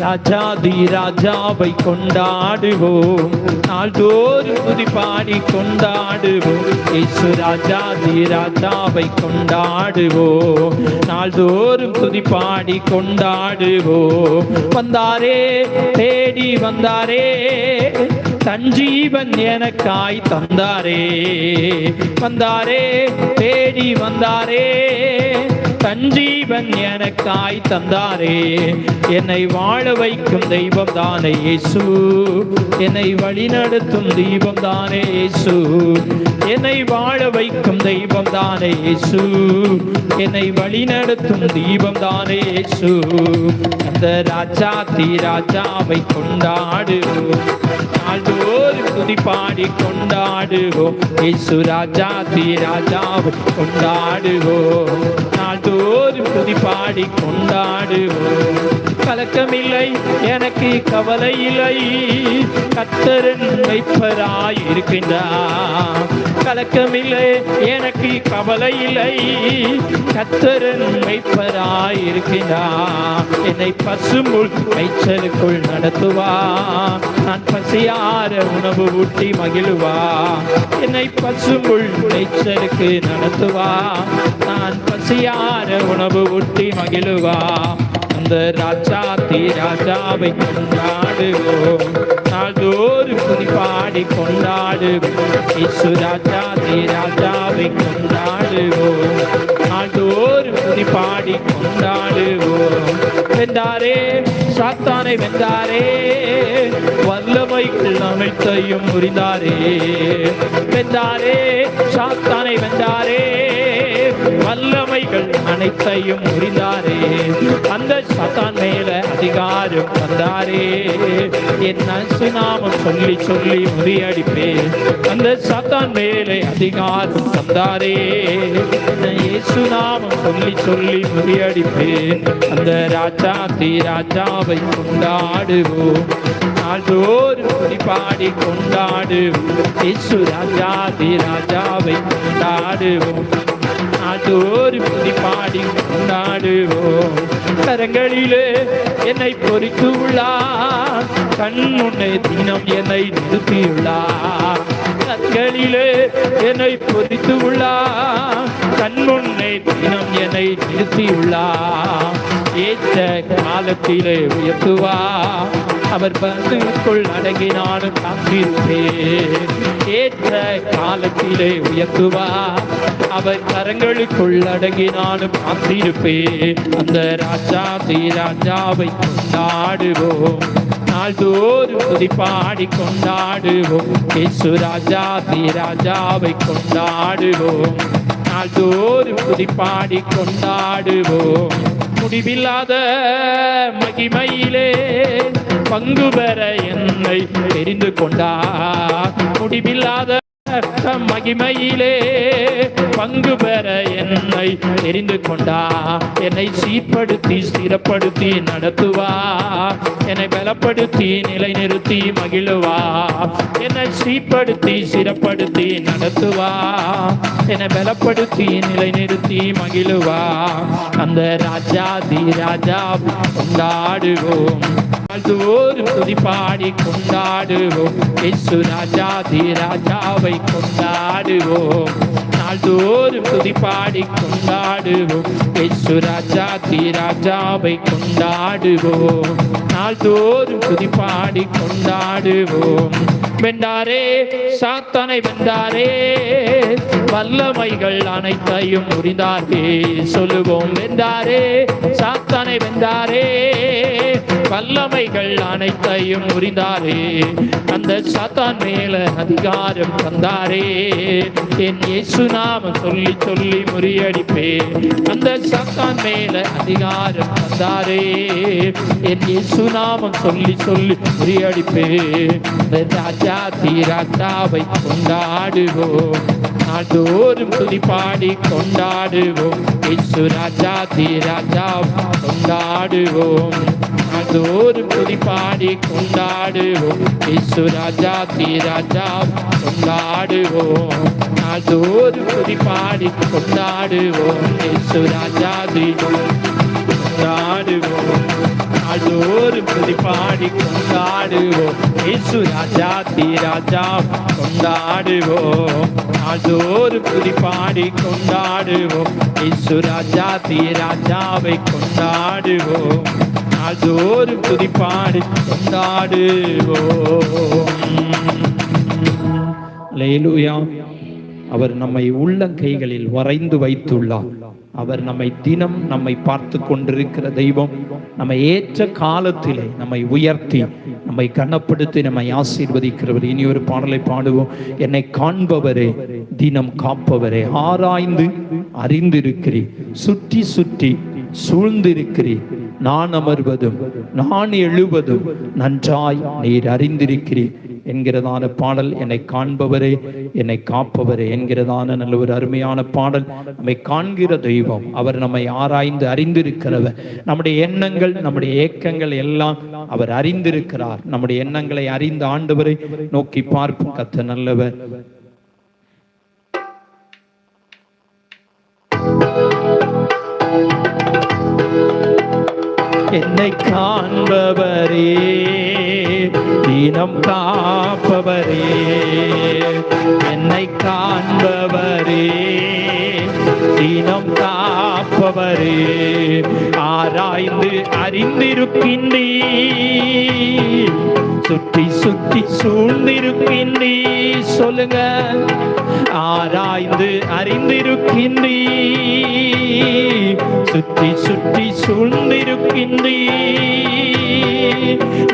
ராஜாதி ராஜாவை கொண்டாடுவோம், நாள்தோறும் துதி பாடி கொண்டாடுவோம். இயேசு ராஜாதி ராஜாவை கொண்டாடுவோம், நாள்தோறும் துதி பாடி கொண்டாடுவோம். வந்தாரே, தேடி வந்தாரே, தன் ஜீவன் எனக்காய் தந்தாரே. வந்தாரே, தேடி வந்தாரே, தன் ஜீவன் எனக்காய் தந்தாரே. என்னை வாழ வைக்கும் தெய்வம் தானே இயேசு, என்னை வழி நடத்தும் தெய்வம் தானே இயேசு. என்னை வாழ வைக்கும் தெய்வம் தானே இயேசு, என்னை வழி நடத்தும் தெய்வம் தானே இயேசு. அந்த ராஜாதி ராஜாவை கொண்டாடுவோம், நாள்தோறும் துதி பாடி கொண்டாடுவோம். இயேசு ராஜாதி ராஜாவை கொண்டாடுவோம், நாள்தோறும் துதி பாடி கொண்டாடுவோம். கலக்கமில்லை எனக்கு, கவலை இல்லை, கர்த்தரின் மெய்ப்பராய் இருக்கின்றார். கலக்கமில்லை எனக்கு, கவலை இல்லை, கர்த்தரின் மெய்ப்பராய் இருக்கின்றார். என்னை பசும்புல் மேய்ச்சலுக்குள் நடத்துவார், நான் பசியார உணவு ஊட்டி மகிழுவார். என்னை பசும்புல் மேய்ச்சலுக்கு நடத்துவார், நான் பசியார உணவு ஊட்டி மகிழுவார். அந்த ராஜாதி ராஜாவை கொண்டாடுவோம், நாள்தோறும் துதி பாடி கொண்டாடுவோம். இயேசு ராஜாதி ராஜாவை கொண்டாடுவோம், நாள்தோறும் துதி பாடி கொண்டாடுவோம். வென்றாரே, சாத்தானை வென்றாரே, வல்லமைகள் அனைத்தையும் முறிந்தாரே. வென்றாரே, சாத்தானை வென்றாரே, வல்லமைகள் அனைத்தையும் முறிந்தாரே. அந்த சாத்தான் மேல அதிகாரம் தந்தாரே. என் சுனாமம் சொல்லி சொல்லி முறியடிப்பே. அந்த சாத்தான் மேலே அதிகாரம் தந்தாரே. இயேசு நாமம் சொல்லி சொல்லி முறியடிப்பே. அந்த ராஜாதி ராஜாவை கொண்டாடுவோம், நாள்தோறும் துதி பாடி கொண்டாடுவோம். இயேசு ராஜாதி ராஜாவை கொண்டாடுவோம், நாள்தோறும் துதி பாடி கொண்டாடுவோம். கரங்களிலே என்னை பொறித்து உள்ளார், கண் முன்னே தினம் என்னை நிறுத்தியுள்ளார். கண்களிலே என்னை பொறித்து உள்ளார், கண் முன்னே தினம் என்னை நிறுத்தியுள்ளார். ஏற்ற காலத்திலே உயர்த்துவார், அவர் பந்துக்குள் அடங்கினாலும் காத்திருப்பேன். ஏற்ற காலத்திலே உயர்த்துவார், அவர் கரங்களுக்குள் அடங்கினாலும் காத்திருப்பேன். அந்த ராஜாதி ராஜாவை கொண்டாடுவோம், நாள்தோறும் துதி பாடி கொண்டாடுவோம். இயேசு ராஜாதி ராஜாவை கொண்டாடுவோம், நாள்தோறும் துதி பாடி கொண்டாடுவோம். முடிவில்லாத மகிமையிலே பங்கு பெற என்னை தெரிந்து கொண்டார். முடிவில்லாத மகிமையிலே பங்கு பெற என்னை தெரிந்து கொண்டார். என்னை சீர்படுத்தி ஸ்திரப்படுத்தி நடத்துவார், என்னை பலப்படுத்தி நிலைநிறுத்தி மகிழுவார். என்னை சீர்படுத்தி ஸ்திரப்படுத்தி நடத்துவார், என்னை பலப்படுத்தி நிலைநிறுத்தி மகிழுவார். அந்த ராஜாதி ராஜாவை கொண்டாடுவோம், நாள்தோறும் துதி பாடி கொண்டாடுவோம். இயேசு ராஜாதி ராஜாவை கொண்டாடுவோம், நாள்தோறும் துதி பாடி கொண்டாடுவோம். இயேசு ராஜாதி ராஜாவை கொண்டாடுவோம், நாள்தோறும் துதி பாடி கொண்டாடுவோம். வென்றாரே, சாத்தானை வென்றாரே, வல்லமைகள் அனைத்தையும் முறிந்தாரே. சொல்லுவோம், வென்றாரே, சாத்தானை வென்றாரே, வல்லமைகள் அனைத்தையும் முறிந்தாரே. அந்த சாத்தான் மேல அதிகாரம் தந்தாரே. என் இயேசு நாமம் சொல்லி சொல்லி முறியடிப்பே. அந்த சாத்தான் மேல அதிகாரம் தந்தாரே. என் இயேசு நாமம் சொல்லி சொல்லி முறியடிப்பே. ராஜாதி ராஜாவை கொண்டாடுவோம், நாள்தோறும் துதி பாடி கொண்டாடுவோம். இயேசு ராஜாதி ராஜாவை கொண்டாடுவோம், நாள்தோறும் துதி பாடி கொண்டாடுவோம். இயேசு ராஜாதி ராஜாவை கொண்டாடுவோம், நாள்தோறும் துதி பாடி கொண்டாடுவோம். இயேசு ராஜாதி கொண்டாடுவோம், நாள்தோறும் துதி பாடி கொண்டாடுவோம். இயேசு ராஜாதி ராஜா கொண்டாடுவோம், நாள்தோறும் துதி பாடி கொண்டாடுவோம். இயேசு ராஜாதி ராஜாவை கொண்டாடுவோம், நாள்தோறும் துதி பாடி கொண்டாடுவோம். அல்லேலூயா. அவர் நம்மை உள்ளங்கைகளில் வரைந்து வைத்துள்ளார். அவர் நம்மை பார்த்து கொண்டிருக்கிற தெய்வம். நம்மை ஏற்ற காலத்திலே நம்மை உயர்த்தி, நம்மை கனப்படுத்தி, நம்மை ஆசீர்வதிக்கிறவர். இனி ஒரு பாடலை பாடுவோம். என்னை காண்பவரே, தினம் காப்பவரே, ஆராய்ந்து அறிந்திருக்கிறீர், சுற்றி சுற்றி சூழ்ந்திருக்கிறீர், நான் அமர்வதும் நான் எழுவதும் நன்றாய் நீர் அறிந்திருக்கிறீர் என்கிறதான பாடல். என்னை காண்பவரே, என்னை காப்பவரே என்கிறதான நல்ல ஒரு அருமையான பாடல். நம்மை காண்கிற தெய்வம், அவர் நம்மை ஆராய்ந்து அறிந்திருக்கிறவர். நம்முடைய எண்ணங்கள், நம்முடைய ஏக்கங்கள் எல்லாம் அவர் அறிந்திருக்கிறார். நம்முடைய எண்ணங்களை அறிந்த ஆண்டவரை நோக்கி பார்ப்போம். கர்த்தர் நல்லவர். என்னை காண்பவரே, தினம் காப்பவரே, என்னை காண்பவரே, தினம் காப்பவரே, ஆராய்ந்து அறிந்திருக்கின்றீர், சுற்றி சுற்றி சூழ்ந்திருக்கின்றீர். சொல்லுங்க, ஆராய்ந்து அறிந்திருக்கின்றீர், சுற்றி சுற்றி சூழ்ந்திருக்கின்றீர்,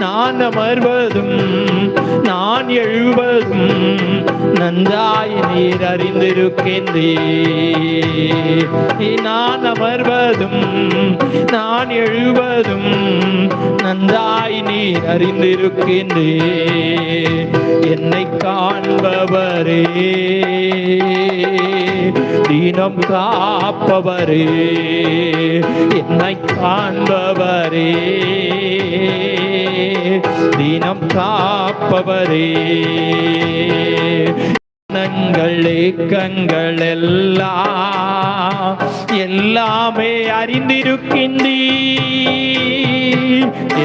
நான் அமர்வதும் நான் எழுவதும் நன்றாய் நீர் அறிந்திருக்கின்றீர், நான் அமர்வதும் நான் எழுவதும் நன்றாய் நீர் அறிந்திருக்கின்றீர். என்னை காண்பவரே, தினம் காப்பவரே, என்னை காண்பவரே, தினம் காப்பவரே, எண்ணங்கள் ஏக்கங்கள் எல்லாம் எல்லாமே அறிந்திருக்கின்றீர்,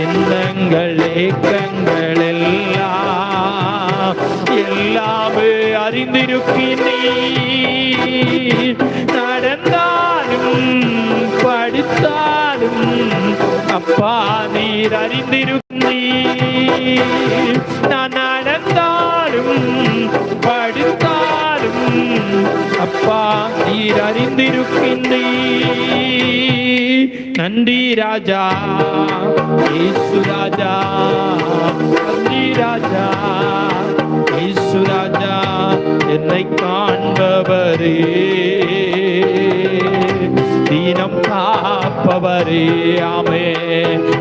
எண்ணங்கள் ஏக்கங்கள் எல்லாம் எல்லாமே அறிந்திருக்கின்றீர், நடந்தாலும் படித்தாலும் அப்பா நீர் அறிந்திருக்கின்றீர், நான் நடந்தாலும் படித்தாலும் அப்பா நீர் அறிந்திருக்கின்றீர். நன்றி ராஜா, இயேசு ராஜா, நன்றி ராஜா, இயேசு ராஜா, என்னை காண்பவரே, தினம் காப்பவரே, ஆமே,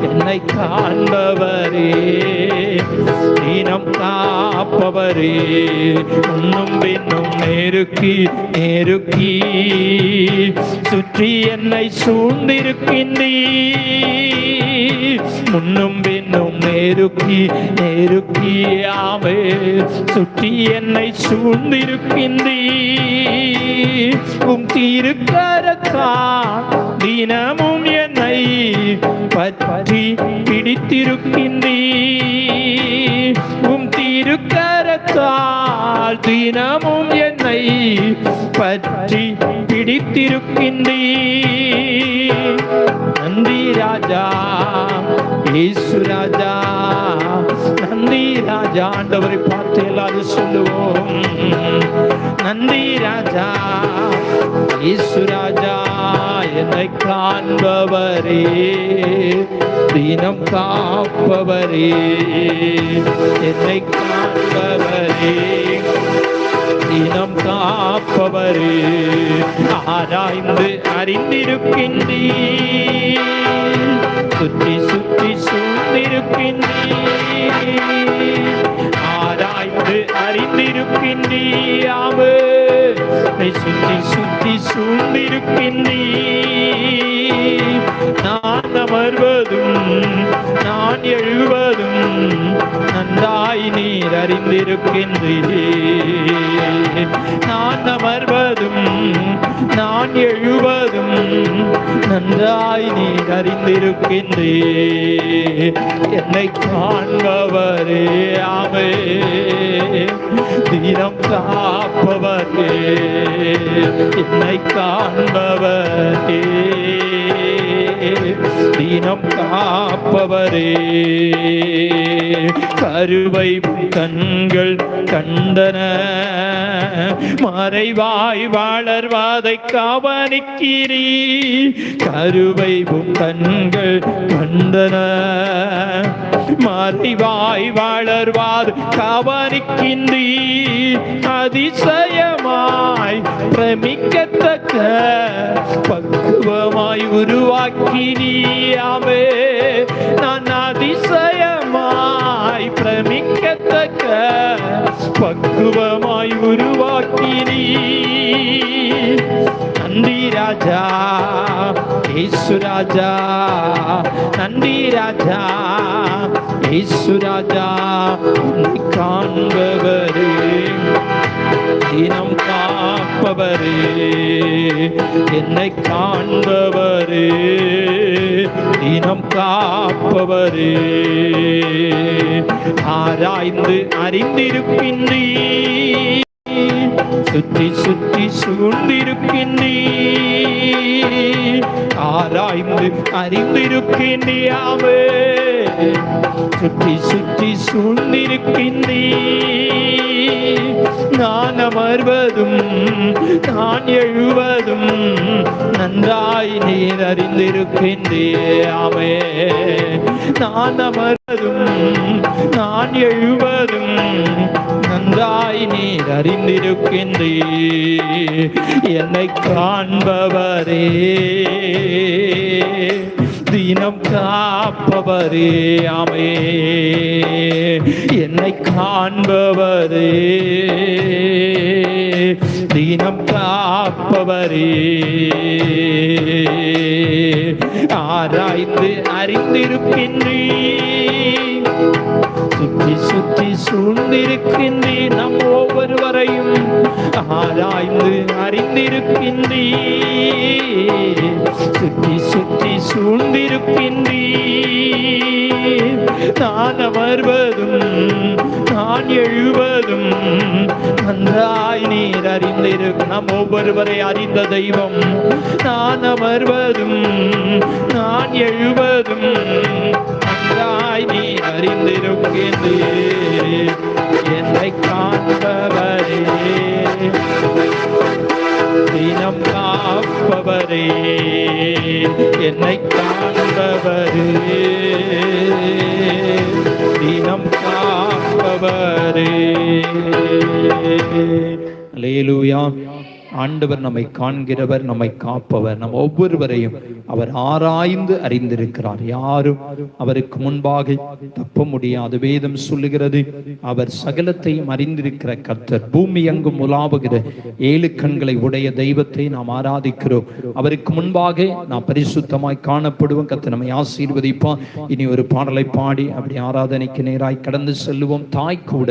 என்னை காண்பவரே, தினம் காப்பவரே, முன்னும் பின்னும் நெருக்கி நெருக்கி சுற்றி என்னை சூழ்ந்திருக்கின்றீர், முன்னும் பின்னும் நெருக்கி நெருக்கி ஆமே சுற்றி என்னை சூழ்ந்திருக்கின்றீர், உம் திருக்கரத்தால் தினமும் என்னை பற்றி பிடித்திருக்கின்றீர், உம் திருக்கரத்தால் தினமும் என்னை பற்றி பிடித்திருக்கின்றீர். நன்றி ராஜா, இயேசு ராஜா, நன்றி ராஜா. ஆண்டவரை பார்த்து எல்லாரும் சொல்லுவோம், நன்றி ராஜா, இயேசு ராஜா, என்னை காண்பவரே, தினம் காப்பவரே, என்னை காண்பவரே, தினம் காப்பவரே, ஆராய்ந்து அறிந்திருக்கின்றீர், சுற்றி சுற்றி சூழ்ந்திருக்கின்றீர், ஆராய்ந்து அறிந்திருக்கின்றீர், சுற்றி சுற்றி சூழ்ந்திருக்கின்றீர், நான் அமர்வதும் நான் எழுவதும் நன்றாய் நீர் அறிந்திருக்கின்றீர். நான் அமர்வதும் நான் எழுவதும் நன்றாய் நீர் அறிந்திருக்கின்றீர். என்னை காண்பவரே ஆமே, தினம் காப்பவரே, என்னை காண்பவரே, தினம் காப்பவரே. கருவை கண்கள் கண்டன, மறைவாய் வளர்வதை கவனிக்கிறீ. கருவை கண்கள் கண்டன, மறைவாய் வளர்வாது கவனிக்கின்றீ. அதிசயமாய் பிரமிக்கத்தக்க பக்குவமாய் உருவாக்கினியாமே. நான் அதிசயமாய் பிரமிக்கத்தக்க பக்குவமாய் உருவாக்கினீ. நன்றி ராஜா இயேசு ராஜா, நன்றி ராஜா இயேசு ராஜா. உன்னை காண்பவரே, தினம் காப்பவரே, என்னை காண்பவரே, தினம் காப்பவரே. ஆராய்ந்து அறிந்திருக்கின்றீ, சுற்றி சுற்றி சூழ்ந்திருக்கின்றீ. ஆராய்ந்து அறிந்திருக்கின்றியாவே, சுற்றி சுற்றி சூழ்ந்திருக்கின்றீ. நான் அமர்வதும் நான் எழுவதும் நன்றாய் நீர் அறிந்திருக்கின்றீயாமே. நான் அமர்வதும் நான் எழுவதும் நன்றாய் நீர் அறிந்திருக்கின்றீர். என்னை காண்பவரே, தினம் காப்பவரே ஆமே. என்னை காண்பவரே, தினம் காப்பவரே. ஆராய்ந்து அறிந்திருக்கின்றீர், சுற்றி சுற்றி சூழ்ந்திருக்கின்றீர். நம் ஒவ்வொருவரையும் ஆராய்ந்து அறிந்திருக்கின்றீர், சுற்றி சுற்றி சூழ்ந்திருக்கின்றீர். நான் அமர்வதும் நான் எழுவதும் நன்றாய் நீர் அறிந்திருக்கு. நம் ஒவ்வொருவரை அறிந்த தெய்வம். நான் அமர்வதும் நான் எழுவதும் நன்றாய் நீர் அறிந்திருக்கின்றீர். என்னை காண்பவரே, தினம் காப்பவரே, என்னை காண்பவரே, தினம் காப்பவரே. அல்லேலூயா. ஆண்டவர் நம்மை காண்கிறவர், நம்மை காப்பவர். நம் ஒவ்வொருவரையும் அவர் ஆராய்ந்து அறிந்திருக்கிறார். யாரும் அவருக்கு முன்பாக தப்ப முடியாது. வேதம் சொல்லுகிறது, அவர் சகலத்தையும் அறிந்திருக்கிற கர்த்தர். பூமி எங்கும் உலாவுகிற 7 கண்களை உடைய தெய்வத்தை நாம் ஆராதிக்கிறோம். அவருக்கு முன்பாக நாம் பரிசுத்தமாய் காணப்படுவோம். கர்த்தர் நம்மை ஆசீர்வதிப்பார். இனி ஒரு பாடலை பாடி அப்படி ஆராதனைக்கு நேராய் கடந்து செல்லுவோம். தாய் கூட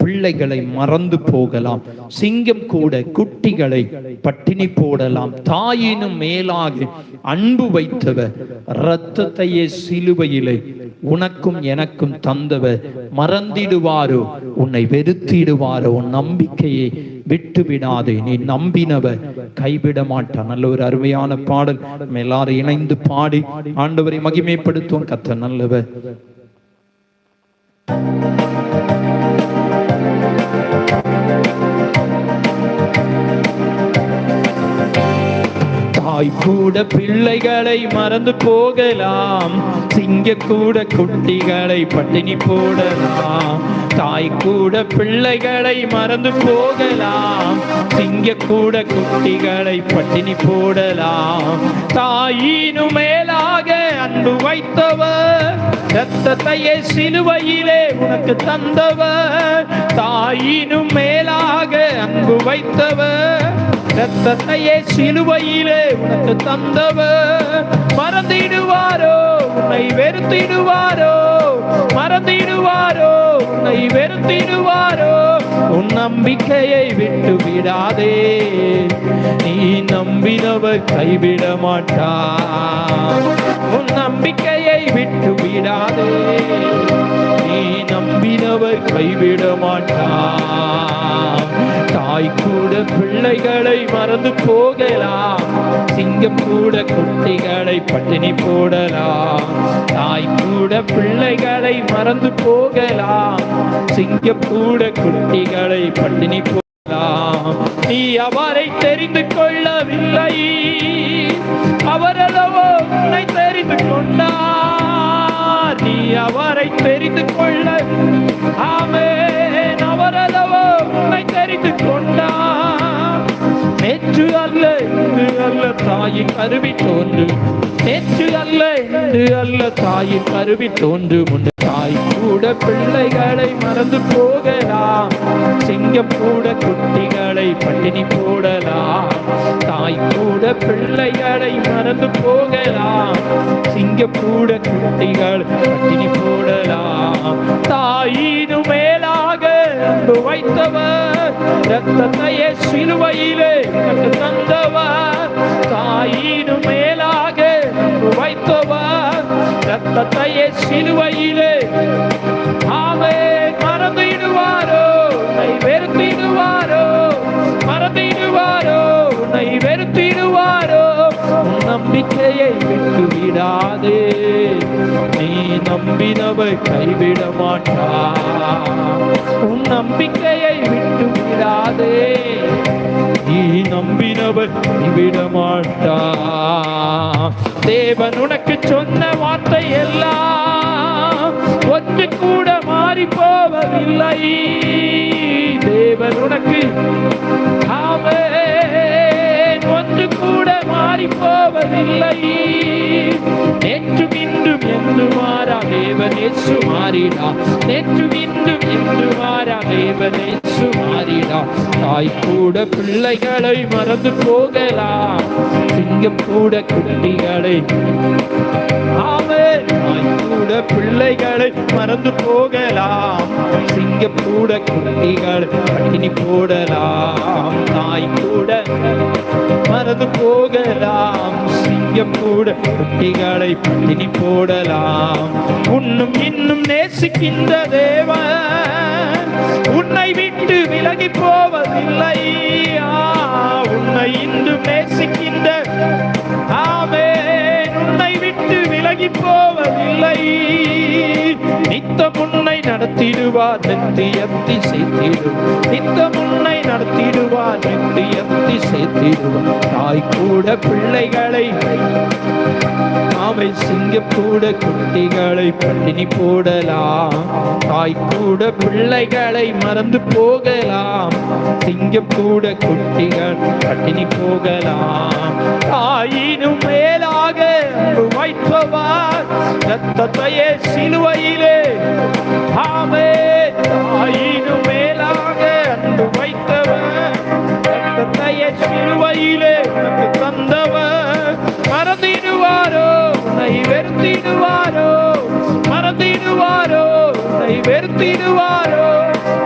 பிள்ளைகளை மறந்து போகலாம், சிங்கம் கூட குட்டிகளை பட்டினி போடலாம். தாயினும் மேலாக அன்பு வைத்தவர், இரத்தத்தையே சிலுவையிலே உனக்கும் எனக்கும் தந்தவர் மறந்திடுவாரோ, உன்னை வெறுத்திடுவாரோ. உன் நம்பிக்கையை விட்டு விடாதே, நீ நம்பினவர் கைவிட மாட்டான். நல்ல ஒரு அருமையான பாடல். நம்ம எல்லாரும் இணைந்து பாடி ஆண்டவரை மகிமைப்படுத்துவோம். கர்த்தர் நல்லவர். தாய் கூட பிள்ளைகளை மறந்து போகலாம், சிங்க கூட குட்டிகளை பட்டினி போடலாம். தாய் கூட பிள்ளைகளை மறந்து போகலாம், சிங்க கூட குட்டிகளை பட்டினி போடலாம். தாயினும் மேலாக அன்பு வைத்தவர், இரத்தத்தையே சிலுவையிலே உனக்கு தந்தவர். தாயினும் மேலாக அன்பு வைத்தவர், இரத்தத்தையே சிலுவையிலே உனக்கு தந்தவர். மறந்திடுவாரோ, உன்னை வெறுத்திடுவாரோ, மறந்திடுவாரோ, வெறுத்திடுவாரோ? உன் நம்பிக்கையை விட்டு விடாதே, நீ நம்பினவர் கைவிட மாட்டார். உன் நம்பிக்கையை விட்டு விடாதே, நீ நம்பினவர் கைவிட மாட்டார். தாய் கூட பிள்ளைகளை மறந்து போகலாம், சிங்கம் கூட குட்டிகளை பட்டினி போடலாம். தாய் கூட பிள்ளைகளை மறந்து போகலாம், சிங்கம் கூட குட்டிகளை பட்டினி போடலாம். நீ அவரை தெரிந்து கொள்ளவில்லை, அவரல்லவோ உன்னை தெரிந்து கொண்டார். நீ அவரை தெரிந்து கொள்ள, ஆமென், அவரல்லவோ உன்னை தெரிந்து கொண்டார். நேற்று அல்ல இன்று அல்ல தாயின் கருவி தோன்று, நேற்று அல்ல இன்று அல்ல தாயின் கருவி தோன்று முன். தாய் கூட பிள்ளைகளை மறந்து போகலாம், சிங்கம் கூட குட்டிகளை பட்டினி போடலாம். தாய் கூட பிள்ளைகளை மறந்து போகலாம், சிங்கம் கூட குட்டிகள் பட்டினி போடலாம். தாயினு மேலாக அன்பு வைத்தவர், ரத்தத்தையே சிலுவையிலே எனக்கு தந்தவர். தாயினு மேலாக அன்பு வைத்தவர், ரத்தத்தையே சிலுவையிலே, ஆமென், மறந்திடுவாரோ? உன்னை வெறுத்திடுவாரோ? மறந்திடுவாரோ? உன்னை வெறுத்திடுவாரோ? உன் நம்பிக்கையை விட்டு விடாதே, நீ நம்பினவர் கைவிட மாட்டார். உன் நம்பிக்கையை விட்டு விடாதே, நீ நம்பினவர் கைவிட மாட்டார். தேவன் உனக்கு சொன்ன வார்த்தை எல்லாம் ஒன்று கூட மாறி போவதில்லை. தேவன் உனக்கு, ஆமென், ஒன்று கூட மாறி போவதில்லை. நேற்றும் இன்றும் என்று மாறா தேவன் இயேசு மாறிடா, நேற்றும் இன்றும் என்று மாறா தேவன் இயேசு மாறிடா. தாய் கூட பிள்ளைகளை மறந்து போகலாம், சிங்கம் கூட குட்டிகளை, ஆமென், தாய் கூட பிள்ளைகளை மறந்து போகலாம், சிங்கம் கூட குட்டிகள் பட்டினி போடலாம். தாய் கூட மறந்து போகலாம், சிங்கம் கூட குட்டிகளை பட்டினி போடலாம். உன்னும் இன்னும் நேசிக்கின்ற தேவன் உன்னை விட்டு விலகி போவதில்லை. உன்னை இன்னும் நேசிக்கின்ற, ஆமென், உன்னை விட்டு விலகி போவதில்லை. நித்தம் உன்னை நடத்திடுவார், நித்தியத்தை சேர்த்திடுவார். நித்தம் உன்னை நடத்திடுவார், நித்தியத்தை சேர்த்திடுவார். தாய் கூட பிள்ளைகளை, ஆமென், சிங்கம் கூட குட்டிகளை பட்டினி போடலாம். தாய் கூட பிள்ளைகளை மறந்து போகலாம், சிங்கம் கூட குட்டிகள் பட்டினி போகலாம். தாயினும் மேலாக அன்பு வைத்தவர், ரத்தத்தையே சிலுவையிலே, ஆமென், தாயினும் மேலாக அன்பு வைத்தவர், ரத்தத்தையே சிலுவையிலே எனக்கு தந்தவர். மறந்திடுவாரோ? உன்னை வெறுத்திடுவாரோ? மறந்திடுவாரோ? உன்னை வெறுத்திடுவாரோ?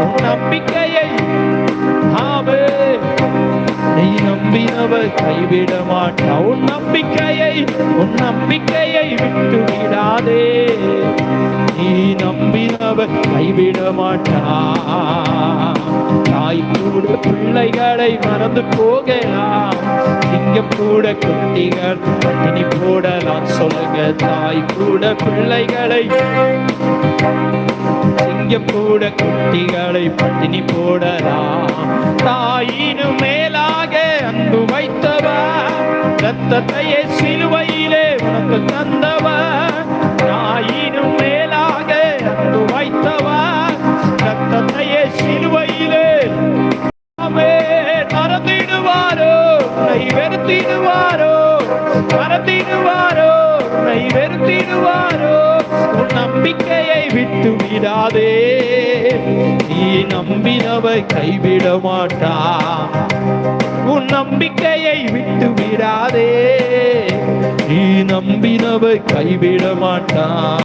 உன் நம்பிக்கையை, ஆமென், நீ நம்பினவர் கைவிட மாட்டார். உன் நம்பிக்கையை விட்டு விடாதே, நீ நம்பினவர் கைவிட மாட்டார். தாய் கூட பிள்ளைகளை மறந்து போகலாம், சிங்கம் கூட குட்டிகள் பட்டினி போடலாம். சொல்லுங்க, தாய் கூட பிள்ளைகளை, சிங்கம் கூட குட்டிகளை பட்டினி போடலாம். தாயினு மேலாக அன்பு வைத்தவர், ரத்தத்தையே சிலுவையிலே உனக்கு தந்தவர். தாயினு மேலாக அன்பு வைத்தவர், ரத்தத்தையே சிலுவையிலே, ஆமென், மறந்திடுவாரோ? உன்னை வெறுத்திடுவாரோ? மறந்திடுவாரோ? உன்னை வெறுத்திடுவாரோ? உன் நம்பிக்கையை விட்டு விடாதே, நீ நம்பினவர் கைவிட மாட்டார். உன் நம்பிக்கையை விட்டு விடாதே, நீ நம்பினவர் கைவிட மாட்டார்.